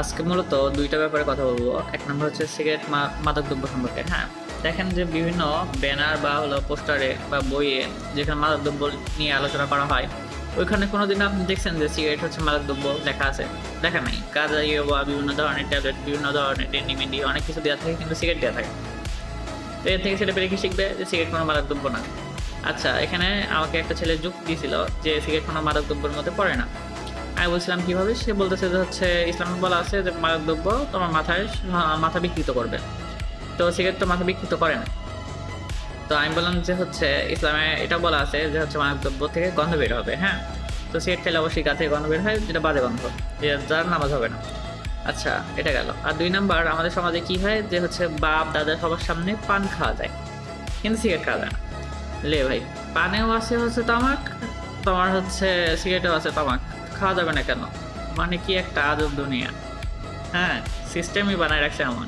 আজকে মূলত দুইটা ব্যাপারে কথা বলবো। এক নম্বর হচ্ছে সিগারেট, মাদকদ্রব্য সম্পর্কে। হ্যাঁ, দেখেন যে বিভিন্ন ব্যানার বা হলো পোস্টারে বা বইয়ে যেখানে মাদকদ্রব্য নিয়ে আলোচনা করা হয়, ওইখানে কোনোদিন আপনি দেখছেন যে সিগারেট হচ্ছে মাদকদ্রব্য লেখা আছে? দেখা নাই। গাঁজা বা বিভিন্ন ধরনের ট্যাবলেট, বিভিন্ন ধরনের টেন্ডিমেন্ডি অনেক কিছু দেওয়া থাকে, কিন্তু সিগারেট দেওয়া থাকে। তো এর থেকে ছেলে পেলে কি শিখবে যে সিগারেট কোনো মাদকদ্রব্য না? আচ্ছা, এখানে আমাকে একটা ছেলে যুক্তি দিয়েছিল যে সিগারেট কোনো মাদকদ্রব্যের মধ্যে পড়ে না। আমি বলছিলাম কিভাবে? সে বলতেছে যে হচ্ছে ইসলামে বলা আছে যে মাদকদ্রব্য তোমার মাথা বিকৃত করবে। তো সিগারেট তো মাথা বিকৃত করে না। তো আমি বললাম যে হচ্ছে ইসলামে এটা বলা আছে যে হচ্ছে মাদকদ্রব্য থেকে গন্ধ বের হবে। হ্যাঁ, তো সিগারেট খেলে অবশ্যই গা থেকে গন্ধ বের হয়, যেটা বাজে গন্ধ, যে যার নামাজ হবে না। আচ্ছা, এটা গেল। আর দুই নাম্বার, আমাদের সমাজে কি হয় যে হচ্ছে বাপ দাদা সবার সামনে পান খাওয়া যায়, কিন্তু সিগারেট খাওয়া যায় না। লে ভাই, পানেও আছে হচ্ছে তামাক, তোমার হচ্ছে সিগারেটেও আছে তামাক, খাওয়া যাবে না কেন? মানে কি একটা আজব দুনিয়া! হ্যাঁ, সিস্টেমই বানায় রাখছে এমন।